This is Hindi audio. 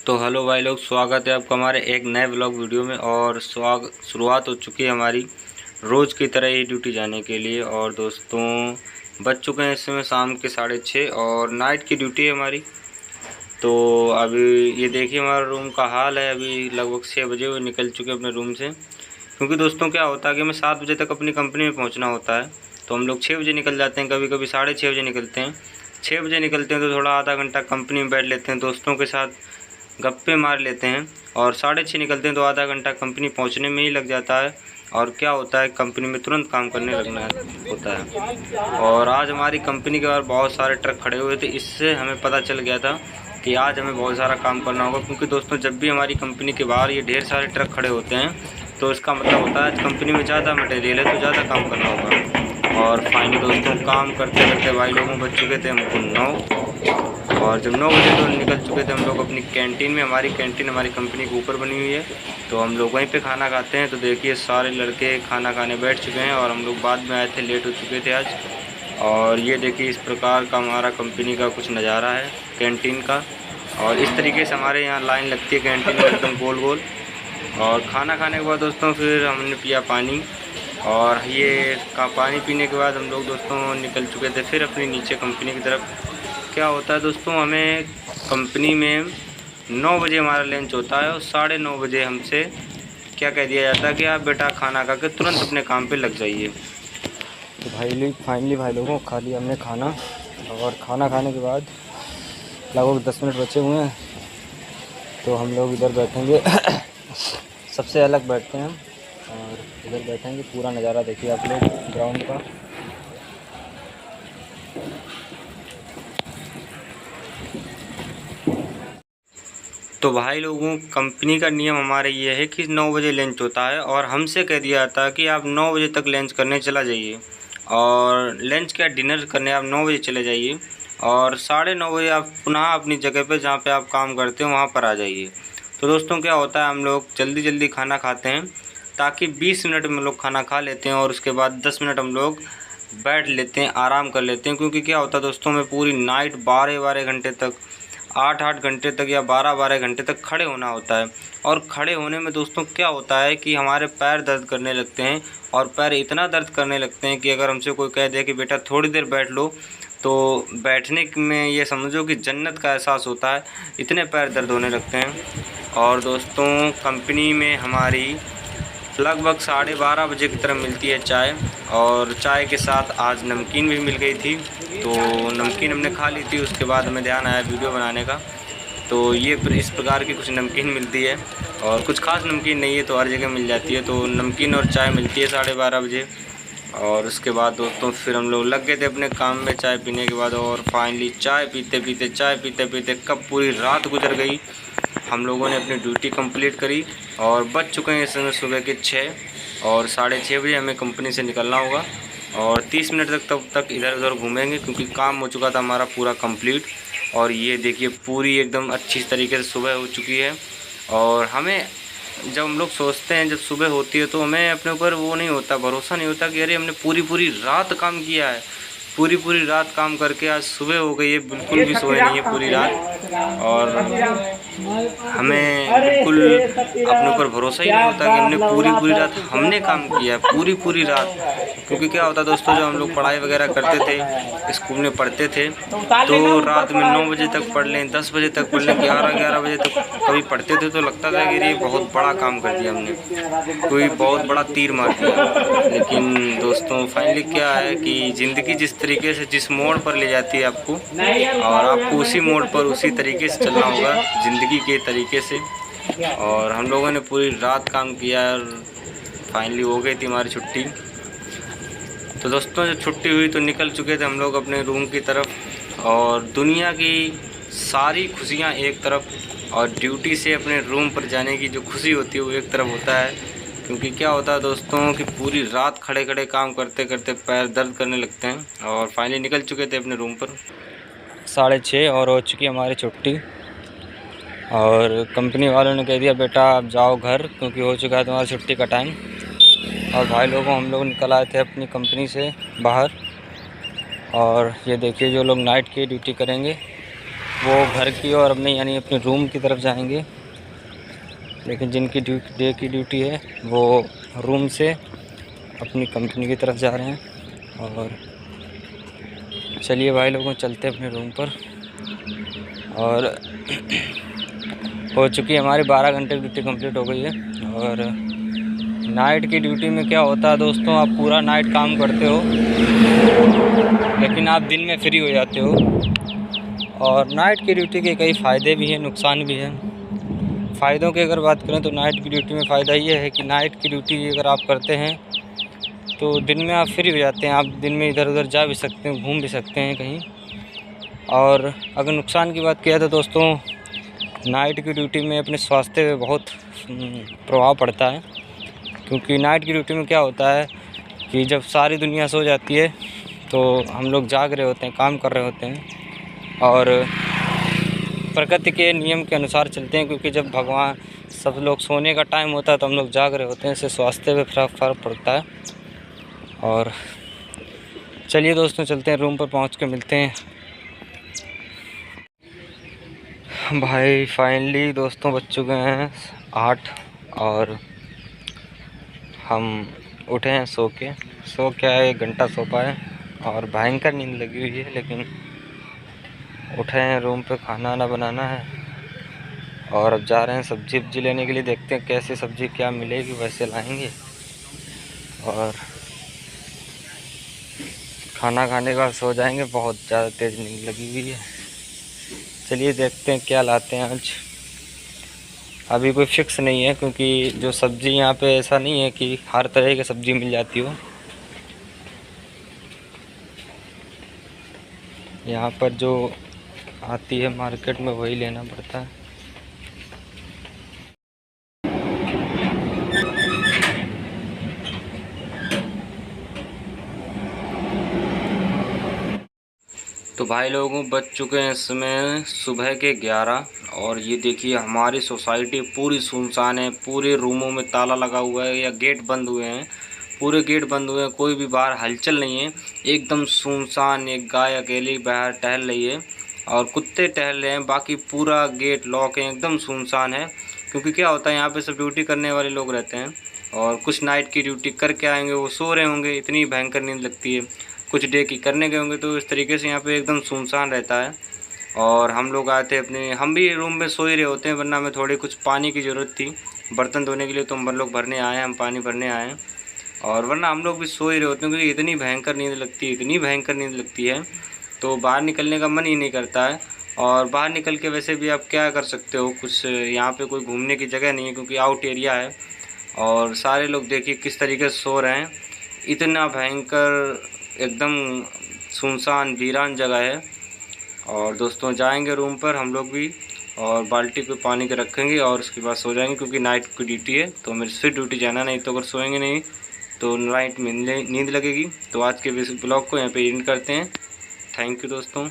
तो हेलो भाई लोग, स्वागत है आपका हमारे एक नए ब्लॉग वीडियो में। और शुरुआत हो चुकी है हमारी रोज़ की तरह ही ड्यूटी जाने के लिए। और दोस्तों बज चुके हैं इस समय शाम के 6:30 और नाइट की ड्यूटी है हमारी। तो अभी ये देखिए हमारा रूम का हाल है। अभी लगभग 6 बजे वो निकल चुके अपने रूम से, क्योंकि दोस्तों क्या होता है कि हमें 7 बजे तक अपनी कंपनी में पहुंचना होता है। तो हम लोग 6 बजे निकल जाते हैं, कभी कभी 6:30 बजे निकलते हैं। 6 बजे निकलते हैं तो थोड़ा आधा घंटा कंपनी में बैठ लेते हैं, दोस्तों के साथ गप्पे मार लेते हैं। और 6:30 निकलते हैं तो आधा घंटा कंपनी पहुंचने में ही लग जाता है। और क्या होता है, कंपनी में तुरंत काम करने लगना होता है। और आज हमारी कंपनी के बाहर बहुत सारे ट्रक खड़े हुए थे, इससे हमें पता चल गया था कि आज हमें बहुत सारा काम करना होगा। क्योंकि दोस्तों जब भी हमारी कंपनी के बाहर ये ढेर सारे ट्रक खड़े होते हैं तो इसका मतलब होता है आज कंपनी में ज़्यादा मटेरियल है तो ज़्यादा काम करना होगा। और फाइनली दोस्तों काम करते करते भाई लोगों बज चुके थे हमको 9। और जब 9 बजे तो निकल चुके थे हम लोग अपनी कैंटीन में। हमारी कैंटीन हमारी कंपनी के ऊपर बनी हुई है, तो हम लोग वहीं पे खाना खाते हैं। तो देखिए सारे लड़के खाना खाने बैठ चुके हैं और हम लोग बाद में आए थे, लेट हो चुके थे आज। और ये देखिए इस प्रकार का हमारा कंपनी का कुछ नज़ारा है कैंटीन का। और इस तरीके से हमारे यहाँ लाइन लगती है कैंटीन में एकदम गोल गोल। और खाना खाने के बाद दोस्तों फिर हमने पिया पानी। और ये पानी पीने के बाद हम लोग दोस्तों निकल चुके थे फिर अपनी नीचे कंपनी की तरफ। क्या होता है दोस्तों, हमें कंपनी में 9 बजे हमारा लंच होता है और 9:30 बजे हमसे क्या कह दिया जाता है कि आप बेटा खाना खा के तुरंत अपने काम पे लग जाइए। तो फाइनली भाई लोगों खा लिया हमने खाना। और खाना खाने के बाद लगभग 10 मिनट बचे हुए हैं, तो हम लोग इधर बैठेंगे सबसे अलग बैठते हैं और इधर बैठेंगे। पूरा नज़ारा देखिए आप लोग ग्राउंड का। तो भाई लोगों कंपनी का नियम हमारे ये है कि 9 बजे लंच होता है और हमसे कह दिया जाता है कि आप 9 बजे तक लंच करने चला जाइए। और लंच क्या डिनर करने आप 9 बजे चले जाइए और 9:30 बजे आप पुनः अपनी जगह पे जहाँ पे आप काम करते हैं वहाँ पर आ जाइए। तो दोस्तों क्या होता है, हम लोग जल्दी जल्दी खाना खाते हैं ताकि 20 मिनट में लोग खाना खा लेते हैं और उसके बाद 10 मिनट हम लोग बैठ लेते हैं, आराम कर लेते हैं। क्योंकि क्या होता है दोस्तों, में पूरी नाइट 12-12 घंटे तक, 8-8 घंटे तक या 12-12 घंटे तक खड़े होना होता है। और खड़े होने में दोस्तों क्या होता है कि हमारे पैर दर्द करने लगते हैं। और पैर इतना दर्द करने लगते हैं कि अगर हमसे कोई कह दे कि बेटा थोड़ी देर बैठ लो, तो बैठने में ये समझो कि जन्नत का एहसास होता है, इतने पैर दर्द होने लगते हैं। और दोस्तों कंपनी में हमारी लगभग 12:30 बजे की तरफ मिलती है चाय। और चाय के साथ आज नमकीन भी मिल गई थी, तो नमकीन हमने खा ली थी। उसके बाद हमें ध्यान आया वीडियो बनाने का, तो ये इस प्रकार की कुछ नमकीन मिलती है। और कुछ खास नमकीन नहीं है, तो हर जगह मिल जाती है। तो नमकीन और चाय मिलती है 12:30 बजे। और उसके बाद दोस्तों फिर हम लोग लग गए थे अपने काम में चाय पीने के बाद। और फाइनली चाय पीते पीते कब पूरी रात गुजर गई। हम लोगों ने अपनी ड्यूटी कंप्लीट करी और बज चुके हैं इस समय सुबह के 6 और 6:30 बजे हमें कंपनी से निकलना होगा। और 30 मिनट तब तक इधर उधर घूमेंगे क्योंकि काम हो चुका था हमारा पूरा कंप्लीट। और ये देखिए पूरी एकदम अच्छी तरीके से सुबह हो चुकी है। और हमें जब हम लोग सोचते हैं, जब सुबह होती है तो हमें अपने ऊपर वो नहीं होता, भरोसा नहीं होता कि अरे हमने पूरी रात काम किया है। पूरी रात काम करके आज सुबह हो गई है, बिल्कुल भी सोए नहीं है पूरी रात। और हमें बिल्कुल अपने ऊपर भरोसा ही नहीं होता कि हमने पूरी रात हमने काम किया है, पूरी रात। क्योंकि क्या होता दोस्तों, जब हम लोग पढ़ाई वगैरह करते थे, स्कूल में पढ़ते थे, तो रात में 9 बजे तक पढ़ लें, 10 बजे तक पढ़ लें, 11 बजे तक कभी पढ़ते थे, तो लगता था कि ये बहुत बड़ा काम कर दिया हमने, कोई बहुत बड़ा तीर मार दिया। लेकिन दोस्तों फाइनली क्या है कि ज़िंदगी जिस तरीके से जिस मोड़ पर ले जाती है आपको, और आपको उसी मोड़ पर उसी तरीके से चलना होगा, ज़िंदगी के तरीके से। और हम लोगों ने पूरी रात काम किया और फाइनली हो गई थी हमारी छुट्टी। तो दोस्तों जब छुट्टी हुई तो निकल चुके थे हम लोग अपने रूम की तरफ। और दुनिया की सारी खुशियाँ एक तरफ और ड्यूटी से अपने रूम पर जाने की जो खुशी होती है वो एक तरफ होता है। क्योंकि क्या होता है दोस्तों कि पूरी रात खड़े खड़े काम करते करते पैर दर्द करने लगते हैं। और फाइनली निकल चुके थे अपने रूम पर 6:30 और हो चुकी हमारी छुट्टी। और कंपनी वालों ने कह दिया बेटा आप जाओ घर, क्योंकि हो चुका है तुम्हारी छुट्टी का टाइम। और भाई लोगों हम लोग निकल आए थे अपनी कंपनी से बाहर। और ये देखिए जो लोग नाइट की ड्यूटी करेंगे वो घर की और अपने यानी अपने रूम की तरफ जाएंगे, लेकिन जिनकी डे की ड्यूटी है वो रूम से अपनी कंपनी की तरफ जा रहे हैं। और चलिए भाई लोगों चलते हैं अपने रूम पर। और हो चुकी है हमारी 12 घंटे की ड्यूटी कंप्लीट हो गई है। और नाइट की ड्यूटी में क्या होता है दोस्तों, आप पूरा नाइट काम करते हो लेकिन आप दिन में फ्री हो जाते हो। और नाइट की ड्यूटी के कई फ़ायदे भी हैं, नुकसान भी हैं। फ़ायदों की अगर बात करें तो नाइट की ड्यूटी में फ़ायदा ये है कि नाइट की ड्यूटी अगर आप करते हैं तो दिन में आप फ्री हो जाते हैं, आप दिन में इधर उधर जा भी सकते हैं, घूम भी सकते हैं कहीं। और अगर नुकसान की बात किया तो दोस्तों नाइट की ड्यूटी में अपने स्वास्थ्य पे बहुत प्रभाव पड़ता है, क्योंकि नाइट की ड्यूटी में क्या होता है कि जब सारी दुनिया सो जाती है तो हम लोग जाग रहे होते हैं, काम कर रहे होते हैं और प्रकृति के नियम के अनुसार चलते हैं, क्योंकि जब भगवान सब लोग सोने का टाइम होता है तो हम लोग जाग रहे होते हैं, इससे स्वास्थ्य पे फ़र्क पड़ता है। और चलिए दोस्तों चलते हैं, रूम पर पहुंच के मिलते हैं। भाई फाइनली दोस्तों बज चुके हैं 8 और हम उठे हैं सो के आए, 1 घंटा सो पाए और भयंकर नींद लगी हुई है, लेकिन उठे हैं। रूम पे खाना वाना बनाना है और अब जा रहे हैं सब्जी वब्जी लेने के लिए, देखते हैं कैसी सब्जी क्या मिलेगी वैसे लाएंगे। और खाना खाने के बाद सो जाएंगे, बहुत ज़्यादा तेज़ नींद लगी हुई है। चलिए देखते हैं क्या लाते हैं आज। अभी कोई फिक्स नहीं है, क्योंकि जो सब्ज़ी यहाँ पे ऐसा नहीं है कि हर तरह की सब्ज़ी मिल जाती हो। यहाँ पर जो आती है मार्केट में वही लेना पड़ता है। तो भाई लोगों बज चुके हैं इसमें सुबह के 11 और ये देखिए हमारी सोसाइटी पूरी सुनसान है। पूरे रूमों में ताला लगा हुआ है या गेट बंद हुए हैं, पूरे गेट बंद हुए हैं, कोई भी बाहर हलचल नहीं है, एकदम सुनसान। एक गाय अकेली बाहर टहल रही है और कुत्ते टहल रहे हैं, बाकी पूरा गेट लॉक है, एकदम सुनसान है। क्योंकि क्या होता है यहाँ पे सब ड्यूटी करने वाले लोग रहते हैं और कुछ नाइट की ड्यूटी करके आएंगे, वो सो रहे होंगे, इतनी भयंकर नींद लगती है। कुछ डे की करने गए होंगे, तो इस तरीके से यहाँ पे एकदम सुनसान रहता है। और हम लोग आए थे अपने, हम भी रूम में सो ही रहे होते हैं, वरना हमें थोड़ी कुछ पानी की ज़रूरत थी बर्तन धोने के लिए, तो हम लोग भरने आए हैं, हम पानी भरने आए हैं। और वरना हम लोग भी सो ही रहे होते हैं, क्योंकि इतनी भयंकर नींद लगती है, इतनी भयंकर नींद लगती है तो बाहर निकलने का मन ही नहीं करता है। और बाहर निकल के वैसे भी आप क्या कर सकते हो, कुछ यहाँ पे कोई घूमने की जगह नहीं है, क्योंकि आउट एरिया है। और सारे लोग देखिए किस तरीके से सो रहे हैं, इतना भयंकर एकदम सुनसान वीरान जगह है। और दोस्तों जाएंगे रूम पर हम लोग भी, और बाल्टी पे पानी के रखेंगे और उसके बाद सो जाएंगे, क्योंकि नाइट की ड्यूटी है तो मेरे फिर ड्यूटी जाना, नहीं तो अगर सोएंगे नहीं तो नाइट में नींद लगेगी। तो आज के ब्लॉग को यहाँ पे एंड करते हैं। थैंक यू दोस्तों।